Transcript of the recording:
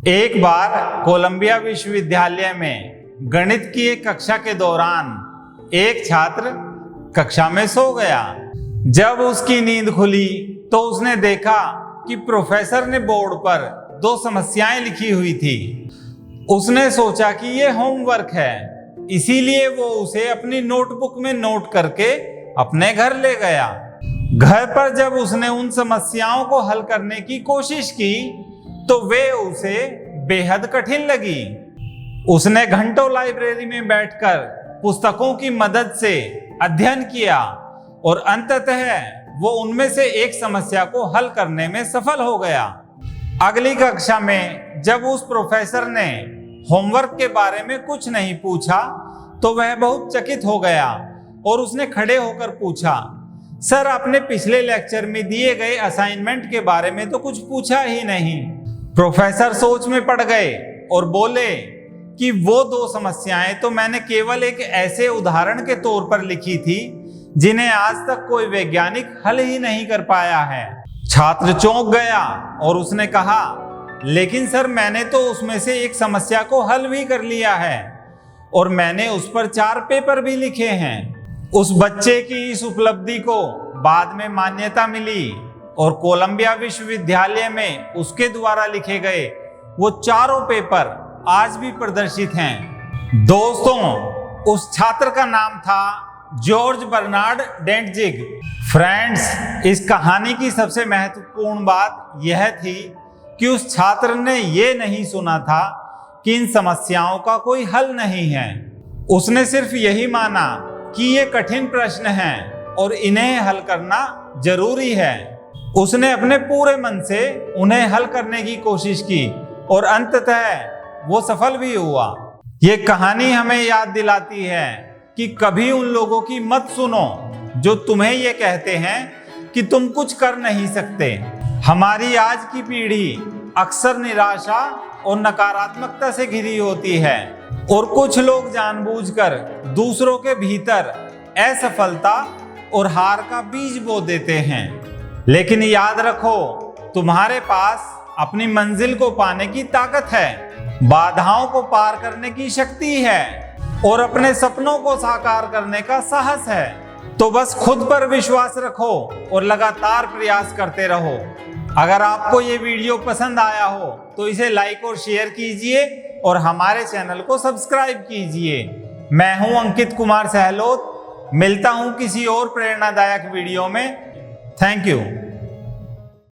एक बार कोलंबिया विश्वविद्यालय में गणित की एक कक्षा के दौरान एक छात्र कक्षा में सो गया। जब उसकी नींद खुली तो उसने देखा कि प्रोफेसर ने बोर्ड पर 2 समस्याएं लिखी हुई थी। उसने सोचा कि ये होमवर्क है, इसीलिए वो उसे अपनी नोटबुक में नोट करके अपने घर ले गया। घर पर जब उसने उन समस्याओं को हल करने की कोशिश की तो वे उसे बेहद कठिन लगी। उसने घंटों लाइब्रेरी में बैठकर पुस्तकों की मदद से अध्ययन किया और अंततः वो उनमें से एक समस्या को हल करने में सफल हो गया। अगली कक्षा में जब उस प्रोफेसर ने होमवर्क के बारे में कुछ नहीं पूछा तो वह बहुत चकित हो गया और उसने खड़े होकर पूछा, सर आपने पिछले लेक्चर में दिए गए असाइनमेंट के बारे में तो कुछ पूछा ही नहीं। प्रोफेसर सोच में पड़ गए और बोले कि वो 2 समस्याएं तो मैंने केवल एक ऐसे उदाहरण के तौर पर लिखी थी जिन्हें आज तक कोई वैज्ञानिक हल ही नहीं कर पाया है। छात्र चौंक गया और उसने कहा, लेकिन सर मैंने तो उसमें से एक समस्या को हल भी कर लिया है और मैंने उस पर 4 पेपर भी लिखे हैं। उस बच्चे की इस उपलब्धि को बाद में मान्यता मिली और कोलंबिया विश्वविद्यालय में उसके द्वारा लिखे गए वो 4 पेपर आज भी प्रदर्शित हैं। दोस्तों, उस छात्र का नाम था जॉर्ज बर्नार्ड डेंटजिग। फ्रेंड्स, इस कहानी की सबसे महत्वपूर्ण बात यह थी कि उस छात्र ने ये नहीं सुना था कि इन समस्याओं का कोई हल नहीं है। उसने सिर्फ यही माना कि ये कठिन प्रश्न हैं और इन्हें हल करना जरूरी है। उसने अपने पूरे मन से उन्हें हल करने की कोशिश की और अंततः वो सफल भी हुआ। ये कहानी हमें याद दिलाती है कि कभी उन लोगों की मत सुनो जो तुम्हें ये कहते हैं कि तुम कुछ कर नहीं सकते। हमारी आज की पीढ़ी अक्सर निराशा और नकारात्मकता से घिरी होती है और कुछ लोग जानबूझकर दूसरों के भीतर असफलता और हार का बीज बो देते हैं। लेकिन याद रखो, तुम्हारे पास अपनी मंजिल को पाने की ताकत है, बाधाओं को पार करने की शक्ति है और अपने सपनों को साकार करने का साहस है। तो बस खुद पर विश्वास रखो और लगातार प्रयास करते रहो। अगर आपको ये वीडियो पसंद आया हो तो इसे लाइक और शेयर कीजिए और हमारे चैनल को सब्सक्राइब कीजिए। मैं हूं अंकित कुमार सहलोत। मिलता हूं किसी और प्रेरणादायक वीडियो में। Thank you.